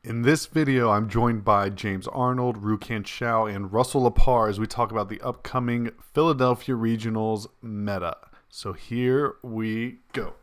In this video, I'm joined by James Arnold, Rukan, Shao, and Russell LaParre as we talk about the upcoming Philadelphia Regionals meta. So here we go.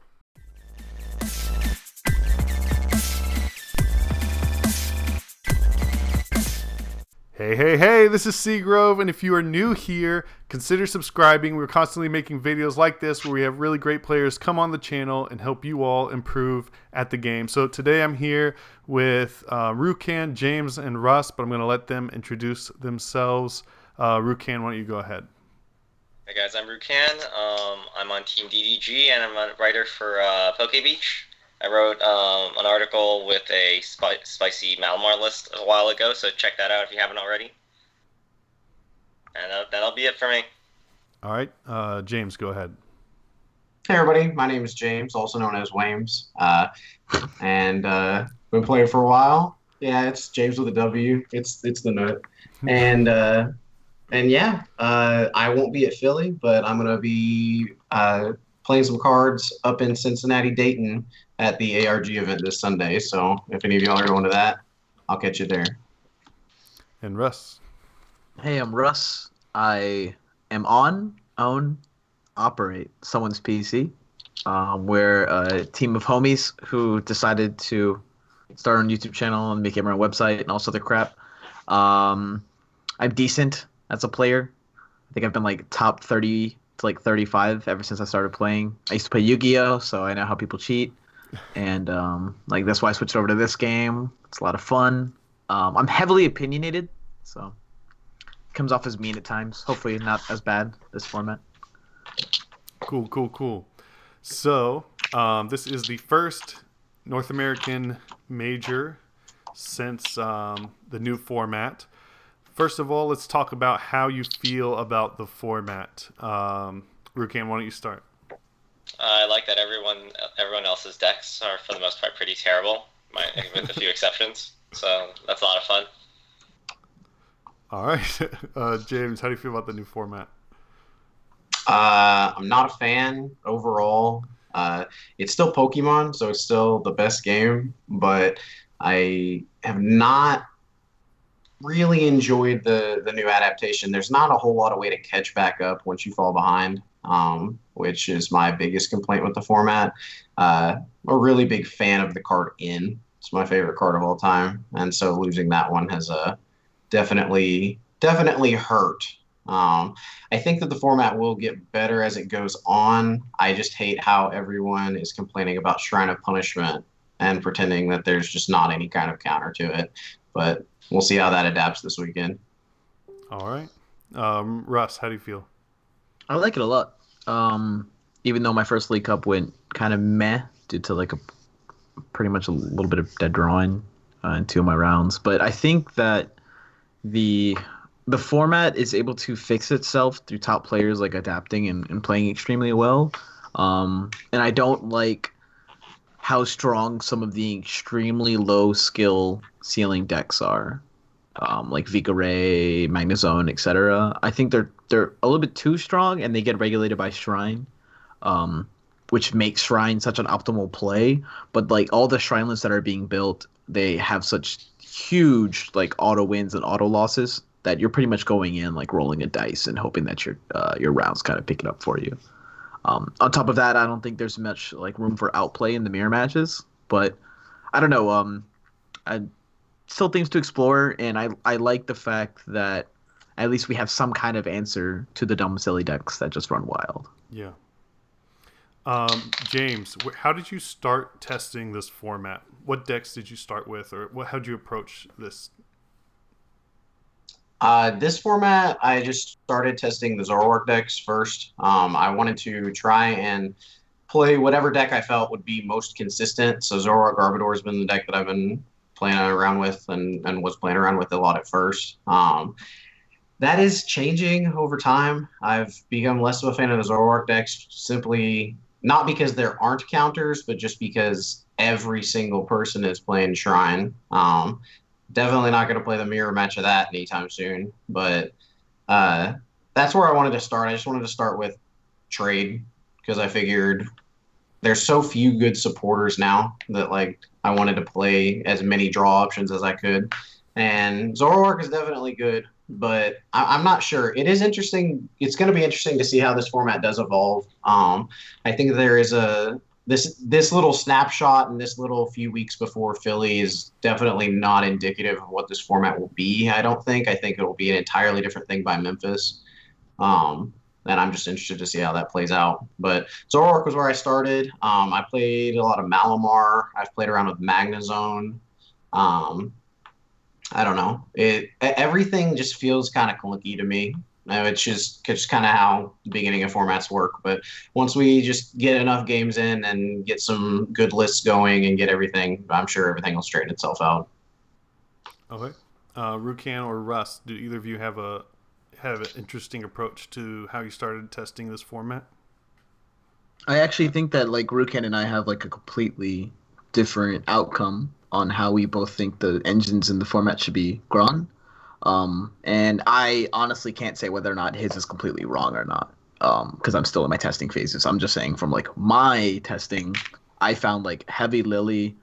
Hey, this is Seagrove, and if you are new here, consider subscribing. We're constantly making videos like this where we have really great players come on the channel and help you all improve at the game. So today I'm here with Rukan, James, and Russ, but I'm going to let them introduce themselves. Rukan, why don't you go ahead? Hey guys, I'm Rukan. I'm on Team DDG and I'm a writer for Poke Beach. I wrote an article with a spicy Malamar list a while ago, so check that out if you haven't already. And that'll be it for me. All right, James, go ahead. Hey everybody, my name is James, also known as Wames, and been playing for a while. Yeah, it's James with a W. It's the nut, and yeah, I won't be at Philly, but I'm gonna be playing some cards up in Cincinnati, Dayton, at the ARG event this Sunday. So if any of y'all are going to that, I'll catch you there. And Russ. Hey, I'm Russ. I am own, operate someone's PC. We're a team of homies who decided to start our own YouTube channel and make our own website and all sorts of crap. I'm decent as a player. I think I've been like top 30 to like 35 ever since I started playing. I used to play Yu-Gi-Oh, so I know how people cheat. And like that's why I switched over to this game. It's a lot of fun. I'm heavily opinionated, so it comes off as mean at times. Hopefully not as bad this format. Cool. So this is the first North American major since the new format. First of all, let's talk about how you feel about the format. Rukan, why don't you start? I like that everyone else's decks are for the most part pretty terrible, with a few exceptions. So that's a lot of fun. All right, James, how do you feel about the new format? I'm not a fan overall. It's still Pokemon, so it's still the best game, but I have not really enjoyed the new adaptation. There's not a whole lot of way to catch back up once you fall behind, which is my biggest complaint with the format. I'm a really big fan of the card In. It's my favorite card of all time, and so losing that one has definitely hurt. I think that the format will get better as it goes on. I just hate how everyone is complaining about Shrine of Punishment and pretending that there's just not any kind of counter to it. But we'll see how that adapts this weekend. All right. Russ, how do you feel? I like it a lot. Even though my first League Cup went kind of meh due to like pretty much a little bit of dead drawing in two of my rounds, but I think that the format is able to fix itself through top players like adapting and playing extremely well. And I don't like how strong some of the extremely low skill ceiling decks are, like Vika Ray, Magnezone, etc. I think they're a little bit too strong, and they get regulated by Shrine, which makes Shrine such an optimal play. But like all the Shrinelands that are being built, they have such huge like auto wins and auto losses that you're pretty much going in like rolling a dice and hoping that your rounds kind of pick it up for you. On top of that, I don't think there's much like room for outplay in the mirror matches, but I don't know. I still things to explore, and I like the fact that at least we have some kind of answer to the dumb silly decks that just run wild. Yeah. James, how did you start testing this format? What decks did you start with, or how did you approach this? This format, I just started testing the Zoroark decks first. I wanted to try and play whatever deck I felt would be most consistent. So Zoroark Garbodor has been the deck that I've been playing around with and was playing around with a lot at first. That is changing over time. I've become less of a fan of the Zoroark decks, simply not because there aren't counters, but just because every single person is playing Shrine. Definitely not going to play the mirror match of that anytime soon, but that's where I wanted to start. I just wanted to start with trade because I figured there's so few good supporters now that like I I wanted to play as many draw options as I could. And Zoroark is definitely good, but I'm not sure. It is interesting. It's going to be interesting to see how this format does evolve. I think there is this little snapshot and this little few weeks before Philly is definitely not indicative of what this format will be. I don't think. I think it will be an entirely different thing by Memphis. And I'm just interested to see how that plays out. But Zoroark was where I started. I played a lot of Malamar. I've played around with Magnezone. I don't know. Everything just feels kind of clunky to me. It's just kind of how the beginning of formats work. But once we just get enough games in and get some good lists going and get everything, I'm sure everything will straighten itself out. Okay. Rukan or Russ, do either of you have an interesting approach to how you started testing this format? I actually think that like Rukan and I have like a completely different outcome on how we both think the engines in the format should be grown. And I honestly can't say whether or not his is completely wrong or not, because I'm still in my testing phases. I'm just saying from like my testing, I found like heavy Lily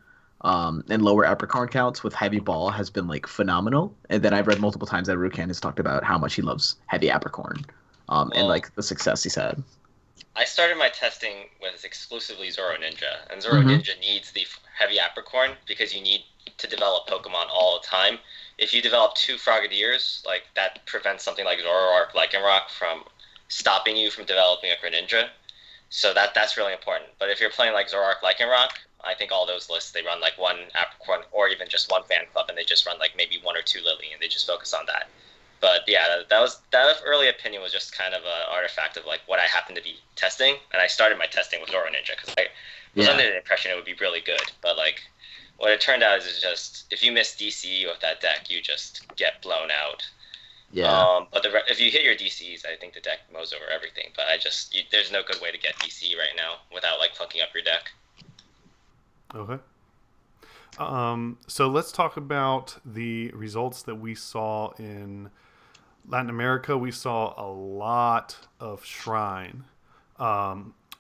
and lower Apricorn counts with heavy Ball has been like phenomenal. And then I've read multiple times that Rukan has talked about how much he loves heavy Apricorn and like the success he's had. I started my testing with exclusively Zoro Ninja, and Zoro Ninja needs the heavy Apricorn because you need to develop Pokemon all the time. If you develop 2 Frogadiers, like that prevents something like Zoroark, Lycanroc from stopping you from developing a Greninja. So that's really important. But if you're playing like Zoroark, Lycanroc, I think all those lists, they run like 1 Apricorn or even just 1 Fan Club, and they just run like maybe 1 or 2 Lily, and they just focus on that. But yeah, that early opinion was just kind of an artifact of like what I happened to be testing, and I started my testing with Zoro Ninja because I was under the impression it would be really good. But like what it turned out is just if you miss DCE with that deck, you just get blown out. Yeah. But if you hit your DCs, I think the deck mows over everything. But there's no good way to get DCE right now without like fucking up your deck. Okay. So let's talk about the results that we saw in Latin America. We saw a lot of Shrine.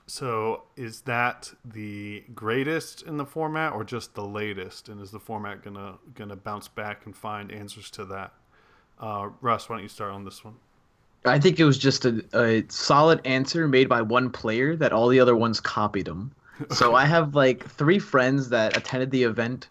So is that the greatest in the format or just the latest? And is the format gonna bounce back and find answers to that? Russ, why don't you start on this one? I think it was just a solid answer made by one player that all the other ones copied him. So I have like 3 friends that attended the event,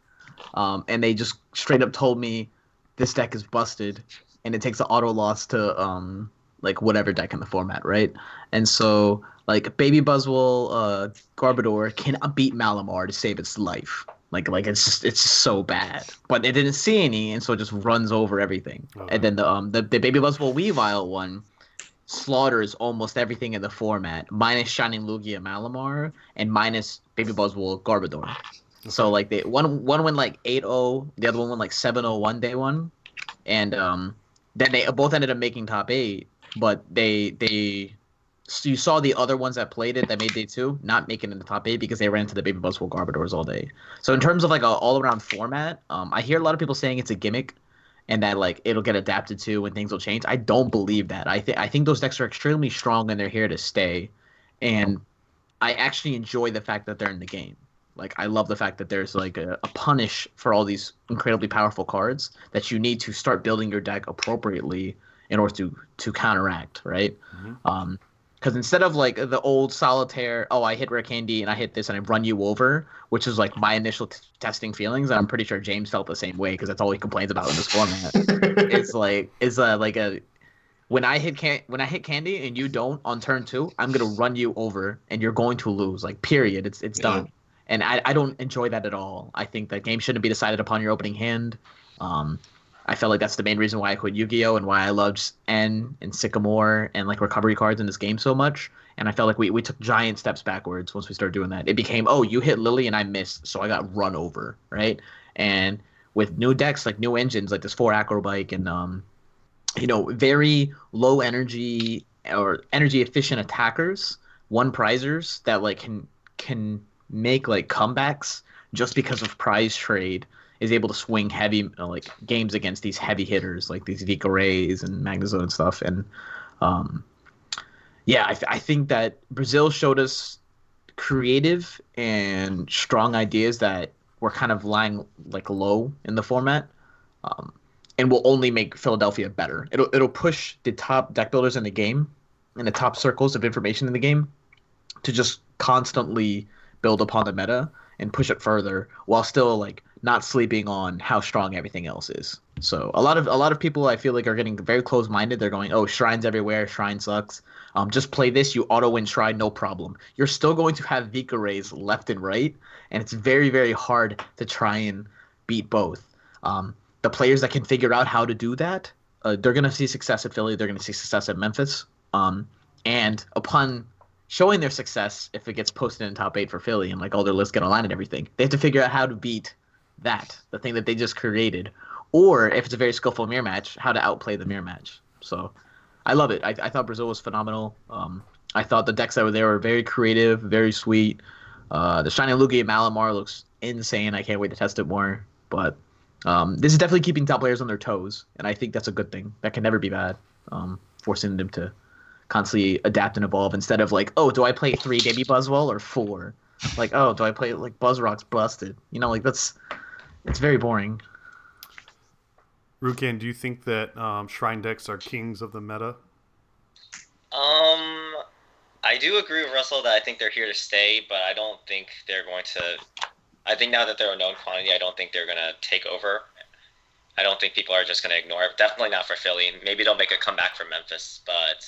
and they just straight up told me this deck is busted, and it takes an auto loss to like whatever deck in the format, right? And so like Baby Buzzwole, Garbodor cannot beat Malamar to save its life. Like it's just so bad. But it didn't see any, and so it just runs over everything. Okay. And then the Baby Buzzwole Weavile one slaughters almost everything in the format, minus Shining Lugia Malamar and minus Baby Buzzwole Garbodor. Okay. So like they one went like 8-0, the other one went like 7-0 one day one, and then they both ended up making top 8, but so you saw the other ones that played it that made day 2 not making it in the top 8 because they ran into the Baby Buzzwole Garbodors all day. So in terms of like a all around format, I hear a lot of people saying it's a gimmick and that like it'll get adapted to and things will change. I don't believe that. I think those decks are extremely strong and they're here to stay. And I actually enjoy the fact that they're in the game. Like I love the fact that there's like a punish for all these incredibly powerful cards that you need to start building your deck appropriately in order to counteract, right? Mm-hmm. Because instead of like the old solitaire, I hit Rare Candy and I hit this and I run you over, which is like my initial testing feelings, and I'm pretty sure James felt the same way because that's all he complains about in this format. When I hit Candy and you don't on turn 2, I'm gonna run you over and you're going to lose. Like period, it's done. And I don't enjoy that at all. I think that game shouldn't be decided upon your opening hand. I felt like that's the main reason why I quit Yu-Gi-Oh! And why I loved N and Sycamore and like recovery cards in this game so much. And I felt like we took giant steps backwards once we started doing that. It became, you hit Lily and I missed, so I got run over, right? And with new decks, like new engines, like this 4 Acrobike and very low energy or energy efficient attackers, 1 prizers that like can make like comebacks just because of prize trade, is able to swing heavy like games against these heavy hitters like these Vika Rays and Magnezone and stuff. And I think that Brazil showed us creative and strong ideas that we're kind of lying like low in the format, um, and will only make Philadelphia better. It'll push the top deck builders in the game, in the top circles of information in the game, to just constantly build upon the meta and push it further while still like not sleeping on how strong everything else is. So a lot of people I feel like are getting very close minded. They're going, oh, Shrine's everywhere. Shrine sucks. Just play this. You auto win Shrine, no problem. You're still going to have Vika Rays left and right, and it's very very hard to try and beat both. The players that can figure out how to do that, they're going to see success at Philly. They're going to see success at Memphis. And upon showing their success, if it gets posted in top 8 for Philly and like all their lists get aligned and everything, they have to figure out how to beat that, the thing that they just created, or if it's a very skillful mirror match, how to outplay the mirror match. So I love it. I thought Brazil was phenomenal. I thought the decks that were there were very creative, very sweet. The Shiny Lugia Malamar looks insane. I can't wait to test it more. But this is definitely keeping top players on their toes, and I think that's a good thing. That can never be bad. Forcing them to constantly adapt and evolve instead of like, oh, do I play 3 Baby Buzzwole or 4? Like, oh, do I play like Buzzrock's busted? You know, like it's very boring. Rukan, do you think that Shrine decks are kings of the meta? I do agree with Russell that I think they're here to stay, but I don't think they're going to. I think now that they're a known quantity, I don't think they're going to take over. I don't think people are just going to ignore it. Definitely not for Philly. Maybe they'll make a comeback for Memphis, but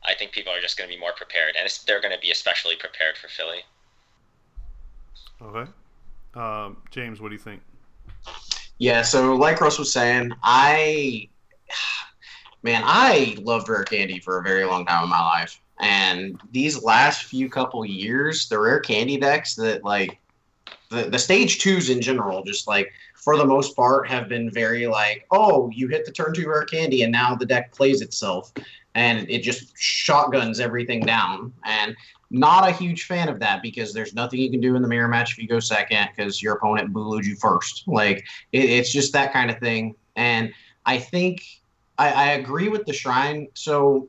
I think people are just going to be more prepared, and they're going to be especially prepared for Philly. Okay. James, what do you think? Yeah, so like Russ was saying, I loved Rare Candy for a very long time in my life. And these last few couple years, the Rare Candy decks that like the stage 2s in general, just like for the most part, have been very like, oh, you hit the turn 2 Rare Candy and now the deck plays itself. And it just shotguns everything down. And not a huge fan of that because there's nothing you can do in the mirror match if you go second because your opponent bullied you first. Like, it's just that kind of thing. And I think I agree with the Shrine. So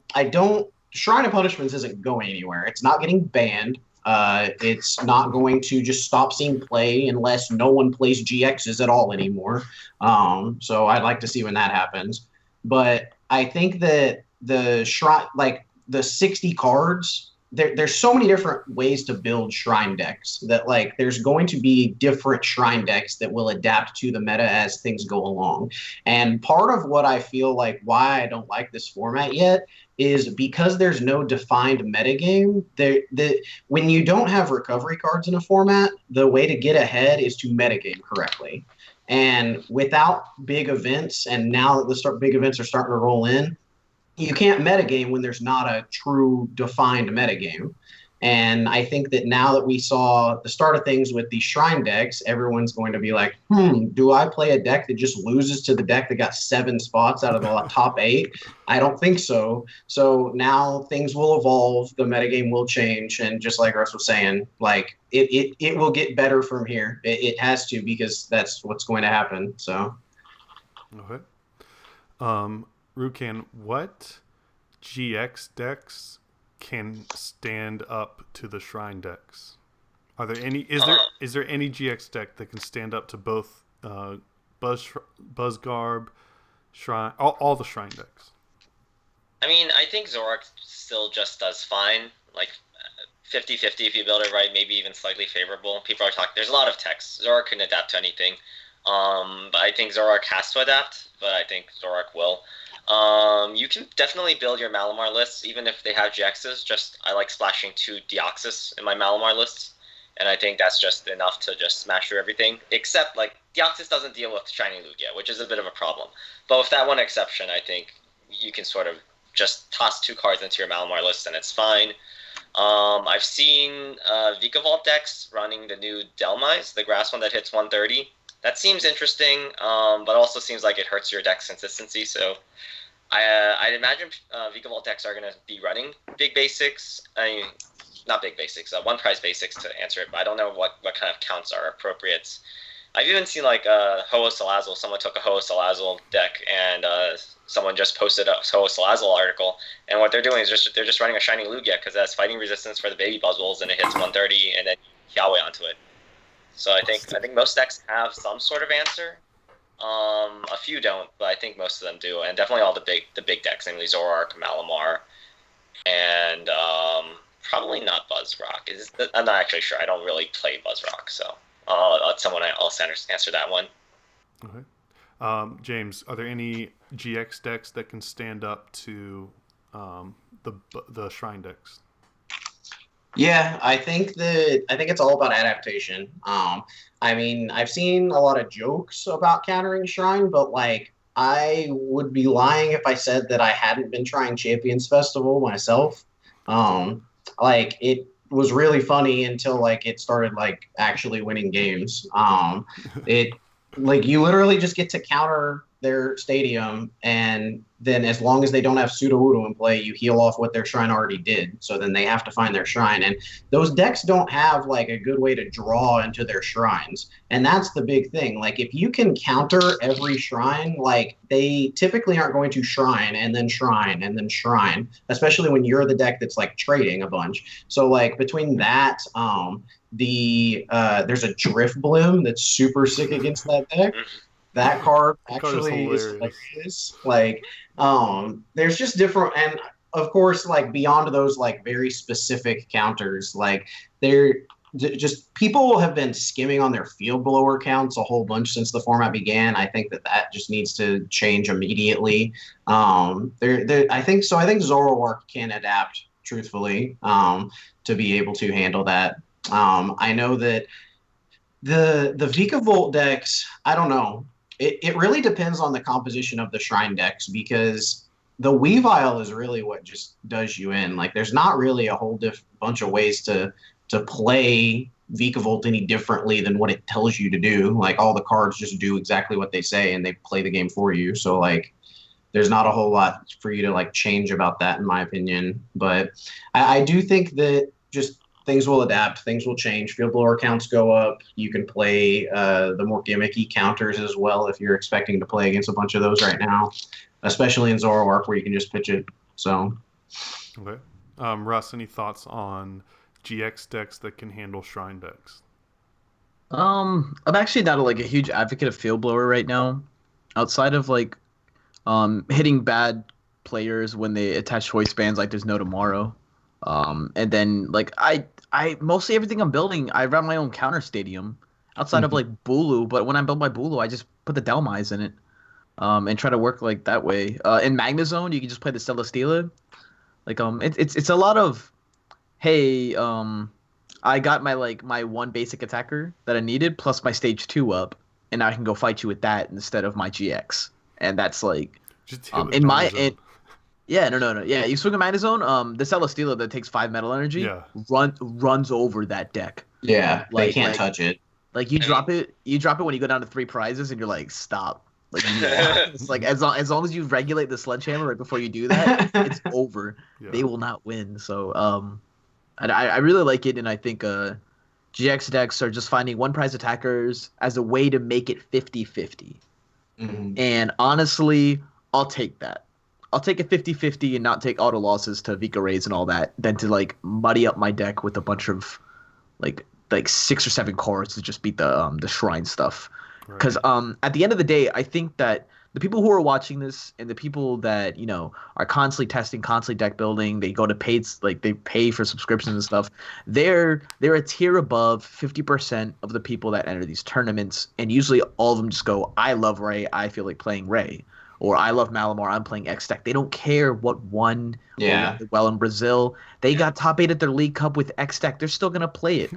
Shrine of Punishments isn't going anywhere. It's not getting banned. It's not going to just stop seeing play unless no one plays GXs at all anymore. So I'd like to see when that happens. But I think that the Shrine, like the 60 cards, there's so many different ways to build Shrine decks that like there's going to be different Shrine decks that will adapt to the meta as things go along. And part of what I feel like why I don't like this format yet is because there's no defined metagame. When you don't have recovery cards in a format, the way to get ahead is to metagame correctly. And without big events, and now that the big events are starting to roll in, you can't metagame when there's not a true defined metagame. And I think that now that we saw the start of things with these Shrine decks, everyone's going to be like, do I play a deck that just loses to the deck that got 7 spots out of the top 8? I don't think so. So now things will evolve, the metagame will change, and just like Russ was saying, like it will get better from here. It has to, because that's what's going to happen. So Okay. Rukan, what GX decks can stand up to the Shrine decks? Are there any? Is there any GX deck that can stand up to both Buzzgarb, Shrine, all the Shrine decks? I mean, I think Zorak still just does fine. Like 50-50 if you build it right, maybe even slightly favorable. People are talking. There's a lot of techs. Zorak can adapt to anything. But I think Zorak has to adapt. But I think Zorak will. You can definitely build your Malamar lists, even if they have GXs. I like splashing 2 Deoxys in my Malamar lists, and I think that's just enough to just smash through everything. Except, like, Deoxys doesn't deal with Shiny Lugia, which is a bit of a problem. But with that one exception, I think you can sort of just toss 2 cards into your Malamar list, and it's fine. I've seen Vikavolt decks running the new Delmise, the grass one that hits 130. That seems interesting, but also seems like it hurts your deck's consistency, so I'd imagine Vikavolt decks are going to be running big basics. I mean, not big basics, one prize basics to answer it, but I don't know what kind of counts are appropriate. I've even seen like Ho-Oh Salazzle. Someone took a Ho-Oh Salazzle deck, and someone just posted a Ho-Oh Salazzle article, and what they're doing is they're just running a Shiny Lugia because it has fighting resistance for the baby Buzzwoles, and it hits 130, and then Yahweh onto it. So I think most decks have some sort of answer. A few don't, but I think most of them do, and definitely all the big decks, namely Zoroark, Malamar, and probably not Buzzrock. I'm not actually sure. I don't really play Buzzrock, so I'll let someone else answer that one. Okay. James, are there any GX decks that can stand up to the Shrine decks? Yeah, I think it's all about adaptation. I mean, I've seen a lot of jokes about countering Shrine, but like I would be lying if I said that I hadn't been trying Champions Festival myself. Like it was really funny until like it started like actually winning games. It like you literally just get to counter their stadium, and then as long as they don't have Sudowoodo in play, you heal off what their shrine already did. So then they have to find their shrine, and those decks don't have like a good way to draw into their shrines, and that's the big thing. Like if you can counter every shrine, like they typically aren't going to shrine and then shrine and then shrine, especially when you're the deck that's like trading a bunch. So like between that, there's a Drift Bloom that's super sick against that deck. That card actually is hilarious. Like, there's just different, and of course, like beyond those like very specific counters, like they're just people have been skimming on their field blower counts a whole bunch since the format began. I think that just needs to change immediately. I think so. I think Zoroark can adapt truthfully, to be able to handle that. I know that the Vikavolt decks, I don't know. It really depends on the composition of the Shrine decks, because the Weavile is really what just does you in. Like, there's not really a whole bunch of ways to play Vikavolt any differently than what it tells you to do. Like, all the cards just do exactly what they say, and they play the game for you. So, like, there's not a whole lot for you to, like, change about that, in my opinion. But I do think that just things will adapt, things will change. Field blower counts go up. You can play the more gimmicky counters as well if you're expecting to play against a bunch of those right now, especially in Zoroark where you can just pitch it. So, okay, Russ, any thoughts on GX decks that can handle Shrine decks? I'm actually not like a huge advocate of field blower right now, outside of like hitting bad players when they attach choice bands like there's no tomorrow. And then like I mostly everything I'm building, I run my own counter stadium outside of like Bulu, but when I build my Bulu, I just put the Delmise in it. And try to work like that way. In Magnezone, you can just play the Celesteela. Like it's a lot of, hey, I got my one basic attacker that I needed plus my stage 2 up, and now I can go fight you with that instead of my GX. And that's like Just in my yeah, no. Yeah, you swing a Magnezone, the Celesteela that takes 5 metal energy runs over that deck. Yeah, they can't touch it. Like you drop it when you go down to 3 prizes and you're like, stop. Like it's like as long as you regulate the sledgehammer right before you do that, it's over. Yeah. They will not win. So I really like it, and I think GX decks are just finding one prize attackers as a way to make it 50-50. Mm-hmm. And honestly, I'll take that. I'll take a 50-50 and not take auto losses to Vika Rays and all that, than to like muddy up my deck with a bunch of like 6 or 7 cards to just beat the shrine stuff. Because at the end of the day, I think that the people who are watching this and the people that, you know, are constantly testing, constantly deck building, they go to paid, like they pay for subscriptions and stuff, they're a tier above 50% of the people that enter these tournaments. And usually all of them just go, I love Ray, I feel like playing Ray. Or I love Malamar, I'm playing X deck. They don't care what won well in Brazil. They got top 8 at their League Cup with X deck. They're still going to play it.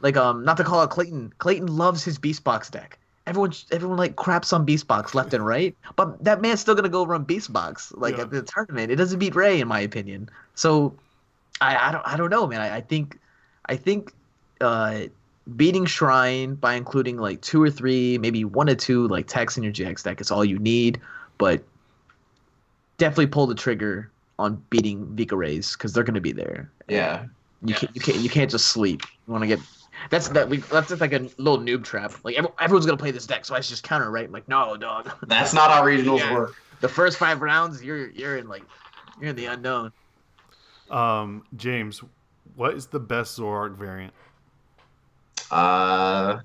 Not to call out Clayton. Clayton loves his Beast Box deck. Everyone like craps on Beast Box left and right, but that man's still gonna go run Beast Box at the tournament. It doesn't beat Ray in my opinion. So I don't know, man. I think beating Shrine by including like 2 or 3, maybe 1 or 2 like techs in your GX deck is all you need, but definitely pull the trigger on beating Vika Rays because they're gonna be there. Yeah. You can't just sleep. You want to get. That's just like a little noob trap. Like everyone's gonna play this deck, so I should just counter, right? I'm like, no, dog. That's not how regionals work. The first 5 rounds, you're in the unknown. James, what is the best Zoroark variant? Uh,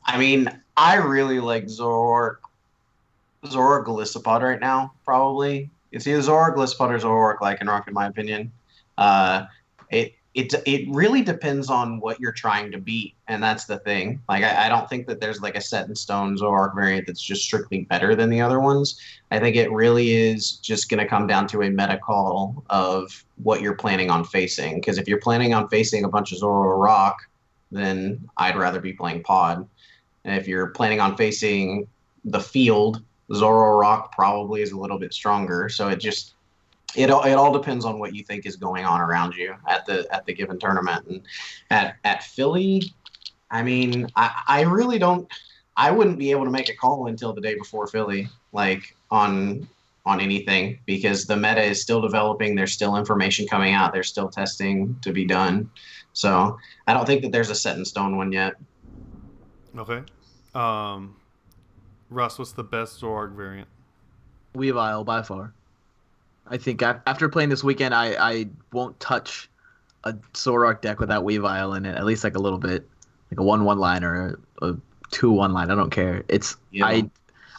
I mean, I really like Zoroark Galissapod right now, probably. It's either Zoroark Galissapod or Zoroark Lycanroc, in my opinion. Uh, it really depends on what you're trying to beat, and that's the thing. Like, I don't think that there's like a set in stone Zoroark variant that's just strictly better than the other ones. I think it really is just going to come down to a meta call of what you're planning on facing. Because if you're planning on facing a bunch of Zoroark, then I'd rather be playing Pod. And if you're planning on facing the field, Zoroark probably is a little bit stronger. So it all depends on what you think is going on around you at the given tournament. And at Philly, I mean, I really don't. I wouldn't be able to make a call until the day before Philly, like on anything, because the meta is still developing. There's still information coming out. There's still testing to be done. So I don't think that there's a set in stone one yet. Okay. Russ, what's the best Zoroark variant? Weavile by far. I think after playing this weekend, I won't touch a Zoroark deck without Weavile in it. At least like a little bit, like a 1/1 line or a 2/1 line. I don't care.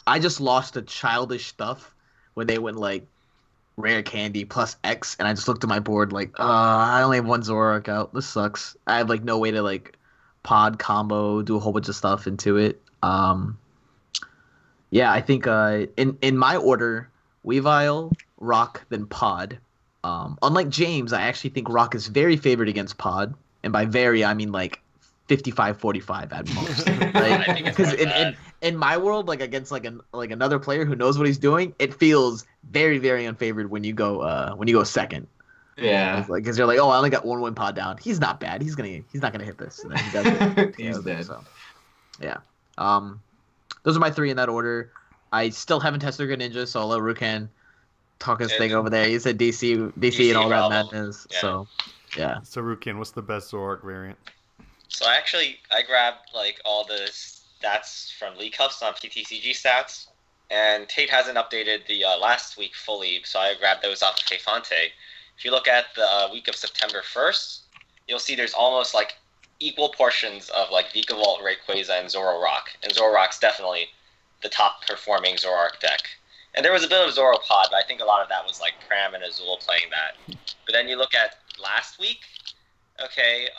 I just lost to childish stuff when they went like rare candy plus X, and I just looked at my board like, I only have one Zoroark out. This sucks. I have like no way to like pod combo, do a whole bunch of stuff into it. Yeah, I think in my order, Weavile, Rock, then Pod. Unlike James, I actually think Rock is very favored against Pod, and by very I mean like 55-45 at most. I think it's Because more bad. in my world, like against like another player who knows what he's doing, it feels very very unfavored when you go second. Yeah. Because you're like, oh, I only got one win Pod down. He's not bad. He's not gonna hit this. And then he does it. He's dead. So, yeah. Those are my three in that order. I still haven't tested Greninja, so I'll let Rukan talk his thing over there. He said DC and all that problem. madness. Yeah. So, yeah. So Rukan, what's the best Zoroark variant? So I grabbed like all the stats from League Cups on PTCG stats, and Tate hasn't updated the last week fully, so I grabbed those off of Fonte. If you look at the week of September 1st, you'll see there's almost like equal portions of like Vikavolt, Rayquaza, and Zoroark. And Zoroark's definitely the top performing Zoroark deck. And there was a bit of Zoropod, but I think a lot of that was like Pram and Azul playing that. But then you look at last week, okay,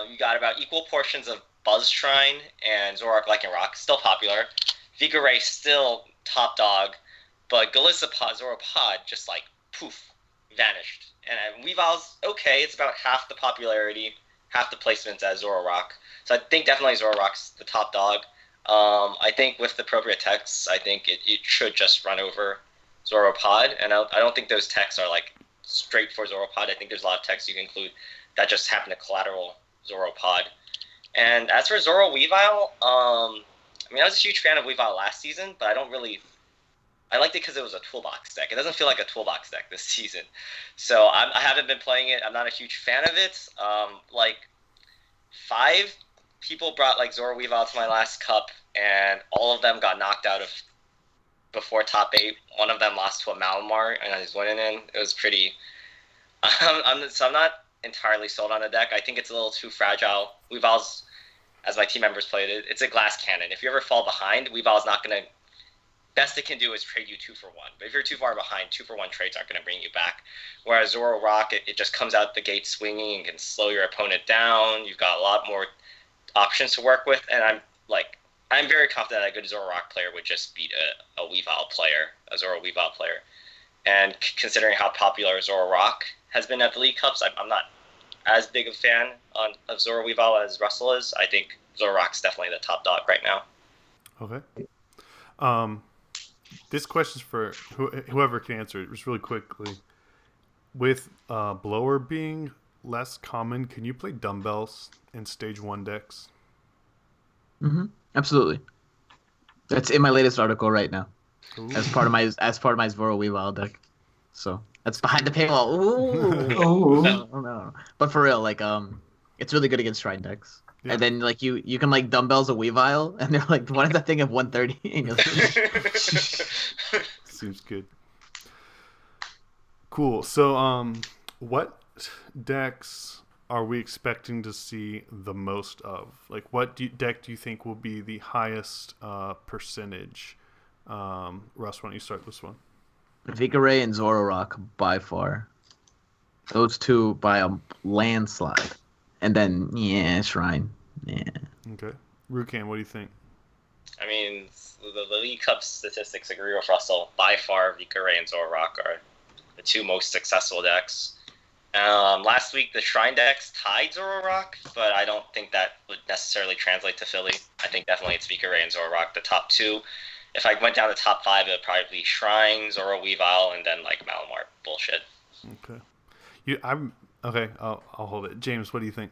you got about equal portions of Buzztrine and Zoroark Lycanroc, still popular. Vigorray still top dog, but Galissapod, Zoropod just like poof, vanished. And Weavile's okay, it's about half the popularity, half the placements as Zoroark. So I think definitely Zoroark's the top dog. I think with the appropriate texts, I think it should just run over Zoropod, and I don't think those texts are like straight for Zoropod. I think there's a lot of texts you can include that just happen to collateral Zoropod. And as for Zoro Weavile, I mean, I was a huge fan of Weavile last season, but I liked it because it was a toolbox deck. It doesn't feel like a toolbox deck this season. So I haven't been playing it. I'm not a huge fan of it. Like 5 people brought like Zoro Weavile to my last cup, and all of them got knocked out of before top 8. One of them lost to a Malamar, and I was winning in. It was pretty. I'm not entirely sold on the deck. I think it's a little too fragile. Weavile's, as my team members played it, it's a glass cannon. If you ever fall behind, Weavile's not going to. Best it can do is trade you 2 for 1. But if you're too far behind, 2 for 1 trades aren't going to bring you back. Whereas Zoroark, it just comes out the gate swinging and can slow your opponent down. You've got a lot more options to work with, and I'm very confident that a good Zoroark player would just beat a Weavile player, a Zoro Weavile player. And considering how popular Zoroark has been at the League Cups, I'm not as big a fan of Zoro Weavile as Russell is. I think Zoroark's definitely the top dog right now. Okay. This question's for whoever can answer it. Just really quickly. With Blower being less common, can you play dumbbells in Stage 1 decks? Mm-hmm. Absolutely. That's in my latest article right now. Ooh. As part of my Zoro Weavile deck. So that's behind the paywall. Ooh. Ooh. No. But for real, like it's really good against Shrine decks. Yeah. And then like you can like dumbbells a Weavile, and they're like, what is that thing of 130? And you're like, Seems good. Cool. So what decks are we expecting to see the most of? Like, what deck do you think will be the highest percentage? Russ, why don't you start this one? Vigore and Zoroark by far. Those two by a landslide. And then, Shrine. Yeah. Okay. Rukan, what do you think? I mean, the League Cup statistics agree with Russell. By far, Vigore and Zoroark are the two most successful decks. Last week, the Shrine decks tied Zoroark, but I don't think that would necessarily translate to Philly. I think definitely it's Vigore and Zoroark, the top two. If I went down to top five, it would probably be Shrine, Zoro Weavile, and then like Malamar bullshit. Okay. Okay. I'll hold it. James, what do you think?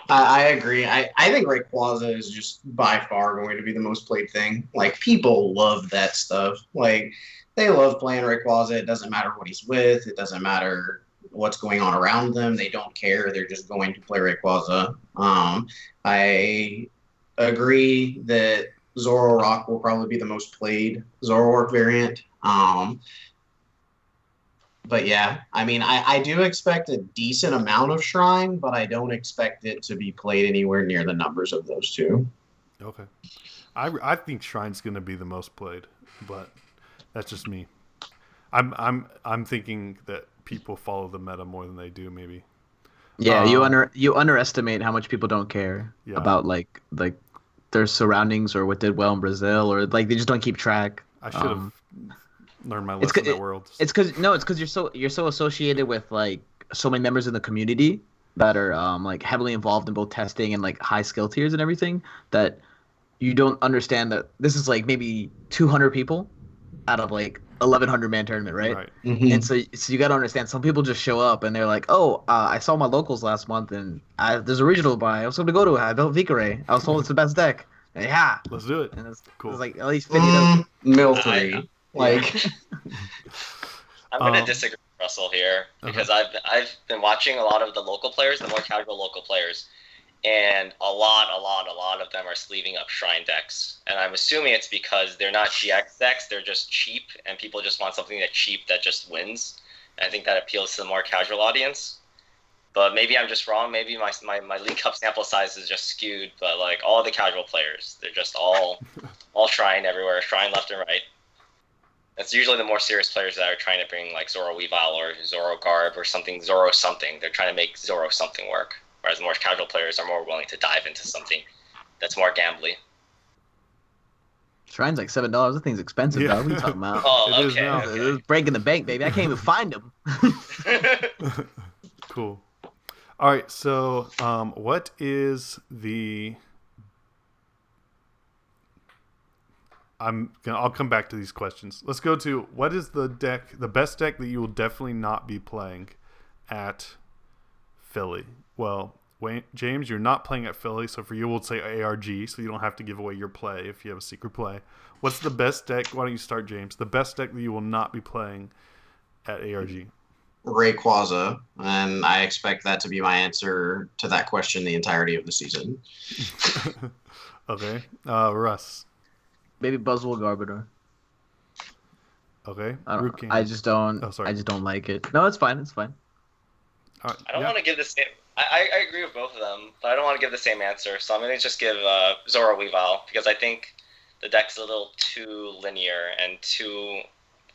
I agree. I think Rayquaza is just by far going to be the most played thing. Like, people love that stuff. Like, they love playing Rayquaza. It doesn't matter what he's with. It doesn't matter what's going on around them. They don't care. They're just going to play Rayquaza. I agree that Zoroark will probably be the most played Zoroark variant. But yeah, I mean, I do expect a decent amount of Shrine, but I don't expect it to be played anywhere near the numbers of those two. Okay. I think Shrine's going to be the most played, but that's just me. I'm thinking that people follow the meta more than they do, maybe. Yeah, you underestimate how much people don't care about like their surroundings or what did well in Brazil, or like they just don't keep track. I should have learned my lesson at Worlds. It's because you're so associated with like so many members in the community that are like heavily involved in both testing and like high skill tiers and everything, that you don't understand that this is like maybe 200 people out of like 1,100 man tournament, right? Right. Mm-hmm. And so you got to understand, some people just show up and they're like, oh, I saw my locals last month and there's a regional buy. I was going to go to it. I built Vigore. I was told it's the best deck. Yeah. Let's do it. And it's Cool. like at least 50. Mill 3. Like, I'm going to disagree with Russell here because I've been watching a lot of the local players, the more casual local players, and a lot of them are sleeving up Shrine decks. And I'm assuming it's because they're not GX decks, they're just cheap, and people just want something that's cheap that just wins. And I think that appeals to the more casual audience. But maybe I'm just wrong. Maybe my League Cup sample size is just skewed. But like all the casual players, they're just all Shrine everywhere, Shrine left and right. It's usually the more serious players that are trying to bring like Zoro Weavile or Zoro Garb or something, Zoro something. They're trying to make Zoro something work. Whereas the more casual players are more willing to dive into something that's more gambly. Shrine's like $7. That thing's expensive, dog. What are you talking about? Oh, It is okay. It's breaking the bank, baby. I can't even find them. Cool. All right. So, what is the? I'll come back to these questions. Let's go to what is the best deck that you will definitely not be playing at Philly. Well, James, you're not playing at Philly, so for you, we'll say ARG, so you don't have to give away your play if you have a secret play. What's the best deck? Why don't you start, James? The best deck that you will not be playing at ARG? Rayquaza, and I expect that to be my answer to that question the entirety of the season. Okay. Russ. Maybe Buzzwole Garbodor. Okay. I just don't. Oh, sorry. I just don't like it. No, it's fine. It's fine. All right. I don't want to give the same. I agree with both of them, but I don't want to give the same answer. So I'm going to just give Zoro Weavile because I think the deck's a little too linear and too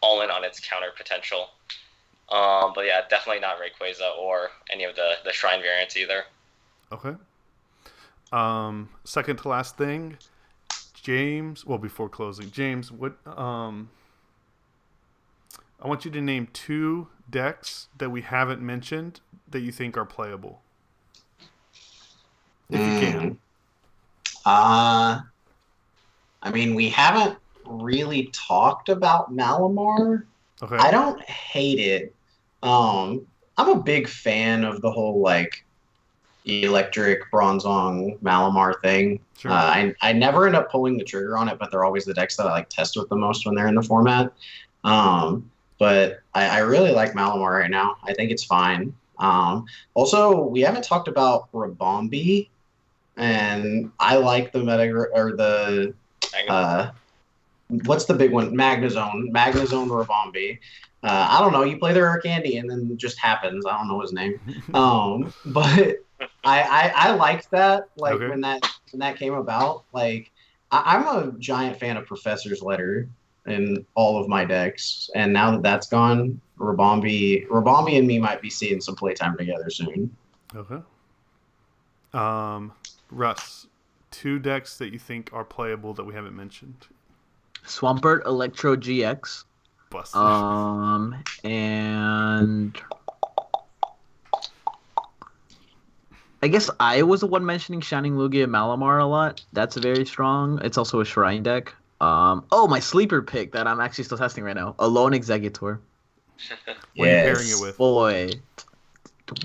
all in on its counter potential. But yeah, definitely not Rayquaza or any of the Shrine variants either. Okay. Second to last thing, James. Well, before closing, James, what? I want you to name 2 decks that we haven't mentioned that you think are playable. If you can. I mean, we haven't really talked about Malamar. Okay. I don't hate it. I'm a big fan of the whole like electric Bronzong Malamar thing. Sure. I never end up pulling the trigger on it, but they're always the decks that I like test with the most when they're in the format. But I really like Malamar right now. I think it's fine. Also, we haven't talked about Rabombi, and I like the meta or the what's the big one? Magnezone Rabombi. I don't know. You play the Urcandy and then it just happens. I don't know his name. But I liked that. Like Okay. when that came about. Like I'm a giant fan of Professor's Letter in all of my decks, and now that that's gone, Rabombi and me might be seeing some playtime together soon. Okay. Russ, 2 decks that you think are playable that we haven't mentioned. Swampert Electro GX. Busted. And I guess I was the one mentioning Shining Lugia Malamar a lot. That's very strong. It's also a shrine deck. My sleeper pick that I'm actually still testing right now. Alone Executor. What are you pairing it with? Boy.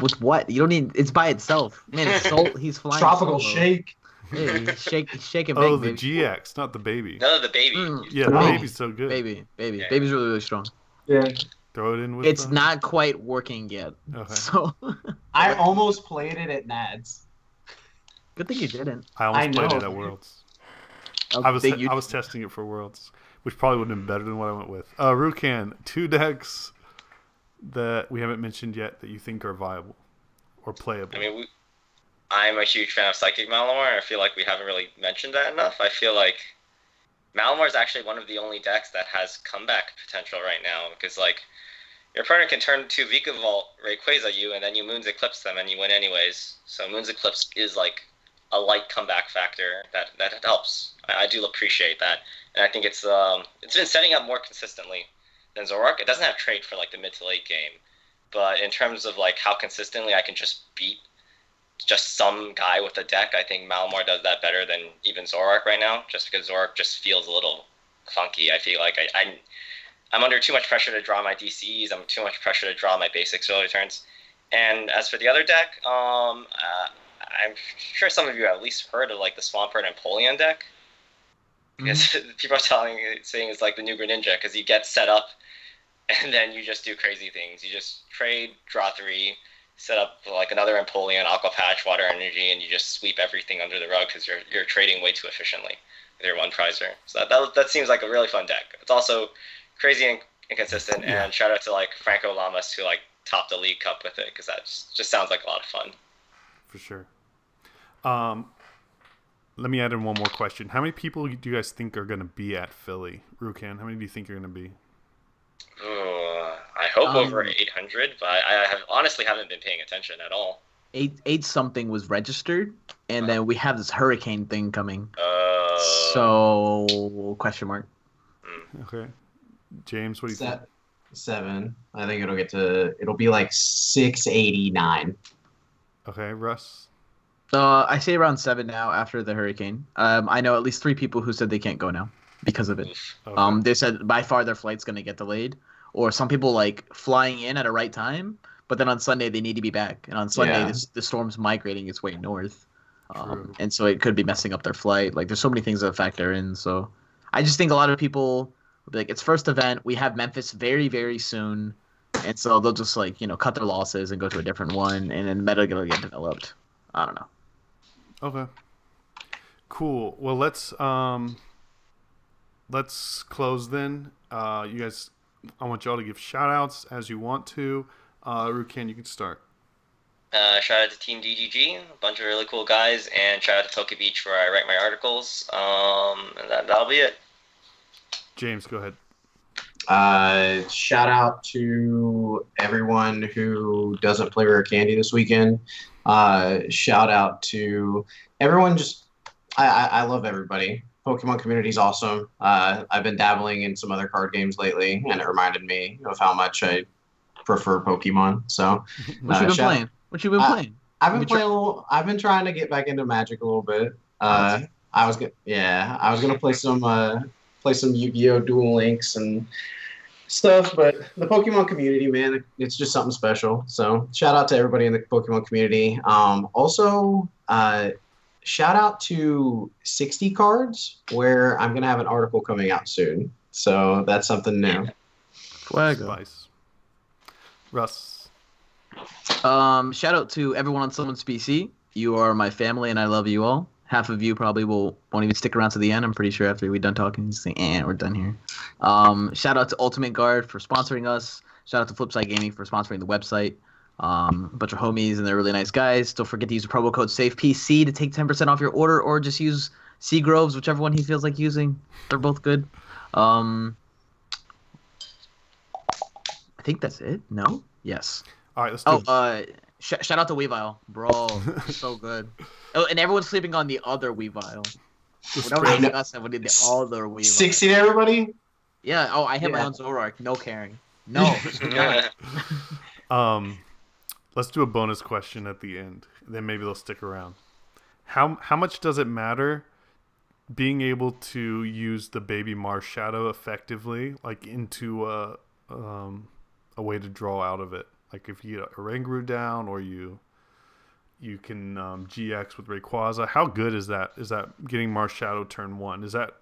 With what? You don't need. It's by itself. Man, it's he's flying. Tropical solo. Shake. Hey, he's shaking big, Oh, the baby. GX, not the baby. No, the baby. Yeah, the No. baby's so good. Baby. Yeah. Baby's really, really strong. Yeah. Throw it in with It's the- not quite working yet. Okay. So, I almost played it at Nads. good thing you didn't. I almost I played know. it at Worlds. How I was big you- testing it for Worlds, which probably would have been better than what I went with. Rukan, 2 decks that we haven't mentioned yet that you think are viable or playable. I mean, I'm a huge fan of Psychic Malamar. I feel like we haven't really mentioned that enough. I feel like Malamar is actually one of the only decks that has comeback potential right now, because like your opponent can turn to Vika Vault, Rayquaza you, and then you Moon's Eclipse them and you win anyways. So Moon's Eclipse is like a light comeback factor that helps. I do appreciate that, and I think it's been setting up more consistently than Zoroark. It doesn't have trade for like the mid to late game, but in terms of like how consistently I can just beat just some guy with a deck, I think Malamar does that better than even Zoroark right now, just because Zoroark just feels a little funky. I feel like I'm under too much pressure to draw my DCs. I'm too much pressure to draw my basics early turns. And as for the other deck, I'm sure some of you have at least heard of like the Swampert and Polion deck. Because people are saying it's like the new Greninja, because you get set up and then you just do crazy things. You just trade, draw 3, set up like another Empoleon, Aqua Patch, Water Energy, and you just sweep everything under the rug because you're trading way too efficiently with your one prizer. So that seems like a really fun deck. It's also crazy and inconsistent, and shout out to like Franco Lamas who like topped the League Cup with it, because that just sounds like a lot of fun. For sure. Let me add in one more question. How many people do you guys think are going to be at Philly? Rukan, how many do you think are going to be? I hope over 800, but I honestly haven't been paying attention at all. 8 something was registered, and then we have this hurricane thing coming. So So question mark. Okay. James, what do you think? 7. I think it'll be like 689. Okay, Russ? I say around 7 now after the hurricane. I know at least 3 people who said they can't go now because of it. Okay. They said by far their flight's going to get delayed, or some people like flying in at a right time, but then on Sunday they need to be back, and on Sunday Yeah. the storm's migrating its way north, True. and so it could be messing up their flight. Like there's so many things that factor in. So I just think a lot of people will be like, it's first event. We have Memphis very, very soon, and so they'll just like cut their losses and go to a different one, and then meta will get developed. I don't know. Okay. Cool. Well, let's close then. You guys, I want y'all to give shout outs as you want to. Rukan, you can start. Shout out to Team DDG, a bunch of really cool guys, and shout out to Poke Beach where I write my articles. And that'll be it. James, go ahead. Shout out to everyone who doesn't play Rare Candy this weekend. Shout out to everyone. I love everybody. Pokemon community is awesome. I've been dabbling in some other card games lately, and it reminded me of how much I prefer Pokemon. So, What you been playing? What you been playing? I've been playing a little. I've been trying to get back into Magic a little bit. I was gonna play some Yu-Gi-Oh! Duel Links and stuff, but the Pokemon community, man, it's just something special. So shout out to everybody in the Pokemon community. Also, shout out to 60 Cards, where I'm gonna have an article coming out soon. So that's something new. Fuego. Spice. Russ. Shout out to everyone on Someone's PC. You are my family, and I love you all. Half of you probably won't even stick around to the end. I'm pretty sure after we're done talking, just think, we're done here. Shout out to Ultimate Guard for sponsoring us. Shout out to Flipside Gaming for sponsoring the website. A bunch of homies and they're really nice guys. Don't forget to use the promo code SAFEPC to take 10% off your order, or just use Seagroves, whichever one he feels like using. They're both good. I think that's it. No? Yes. All right, let's do it. Shout out to Weavile, bro. So good. Oh, and everyone's sleeping on the other Weavile. I know. Us, and we did the other Weavile. 60 to everybody? Yeah. Oh, I hit my own Zoroark. No caring. No. Let's do a bonus question at the end. Then maybe they'll stick around. How much does it matter being able to use the Baby Marshadow effectively, like into a way to draw out of it? Like if you get a Oranguru down, or you can GX with Rayquaza. How good is that? Is that getting Marshadow turn 1? Is that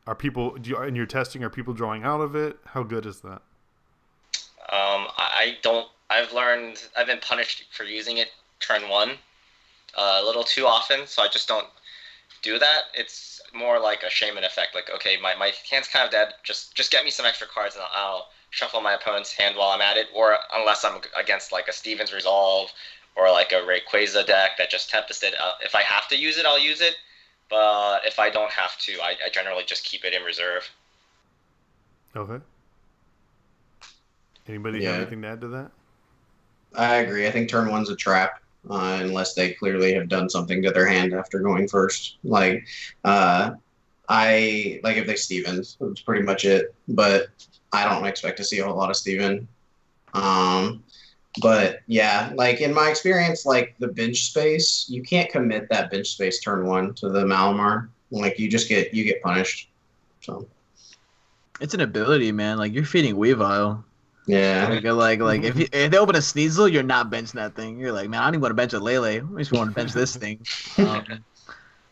in your testing? Are people drawing out of it? How good is that? I don't. I've been punished for using it turn 1 a little too often, so I just don't do that. It's more like a Shaman effect. Like, okay, my hand's kind of dead. Just get me some extra cards, and I'll shuffle my opponent's hand while I'm at it. Or unless I'm against like a Steven's Resolve or like a Rayquaza deck that just Tempested. If I have to use it, I'll use it. But if I don't have to, I generally just keep it in reserve. Okay. Anybody have anything to add to that? I agree. I think turn 1's a trap, unless they clearly have done something to their hand after going first. Like, if they Stevens, that's pretty much it. But I don't expect to see a whole lot of Steven. But yeah, like in my experience, like the bench space, you can't commit that bench space turn 1 to the Malamar. Like you get punished. So it's an ability, man. Like you're feeding Weavile. Yeah. Like if they open a Sneasel, you're not benching that thing. You're like, man, I don't even want to bench a Lele. I just want to bench this thing.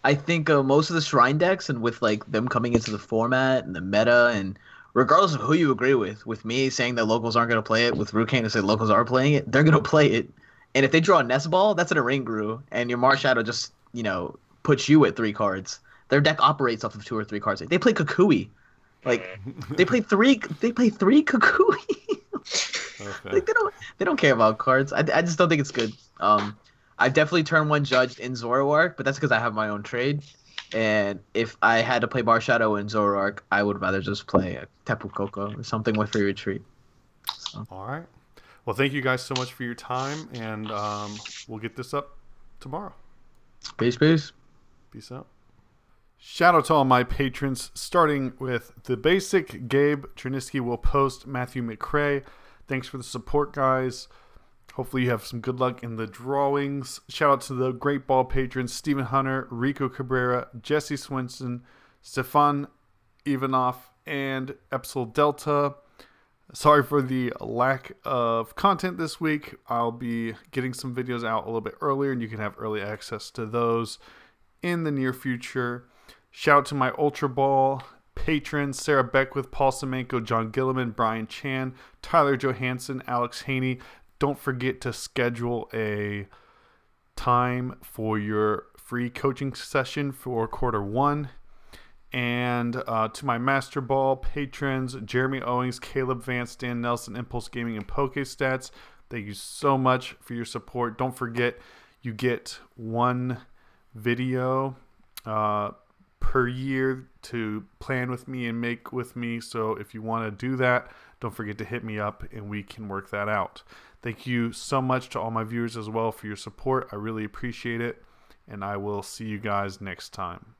I think most of the Shrine decks, and with like them coming into the format and the meta, and regardless of who you agree with me saying that locals aren't going to play it, with Rukan to say locals are playing it, they're going to play it. And if they draw a Nest Ball, that's an Oranguru, and your Marshadow just, puts you at 3 cards. Their deck operates off of 2 or 3 cards. They play Kukui. Like, they play 3 Kukui. Okay. Like they don't care about cards. I just don't think it's good. I've definitely turn 1 judged in Zoroark, but that's because I have my own trade. And if I had to play Marshadow in Zoroark, I would rather just play a Tapu Koko or something with Free Retreat. So. All right. Well, thank you guys so much for your time, and we'll get this up tomorrow. Peace. Peace out. Shout out to all my patrons, starting with the basic. Gabe Triniski will post Matthew McCrae. Thanks for the support, guys. Hopefully you have some good luck in the drawings. Shout out to the Great Ball patrons, Stephen Hunter, Rico Cabrera, Jesse Swinson, Stefan Ivanov, and Epsil Delta. Sorry for the lack of content this week. I'll be getting some videos out a little bit earlier, and you can have early access to those in the near future. Shout out to my Ultra Ball patrons, Sarah Beckwith, Paul Semenko, John Gilliman, Brian Chan, Tyler Johansson, Alex Haney. Don't forget to schedule a time for your free coaching session for Q1. And to my Master Ball patrons, Jeremy Owings, Caleb Vance, Dan Nelson, Impulse Gaming, and PokeStats. Thank you so much for your support. Don't forget, you get 1 video per year to plan with me and make with me. So if you want to do that, don't forget to hit me up and we can work that out. Thank you so much to all my viewers as well for your support. I really appreciate it. And I will see you guys next time.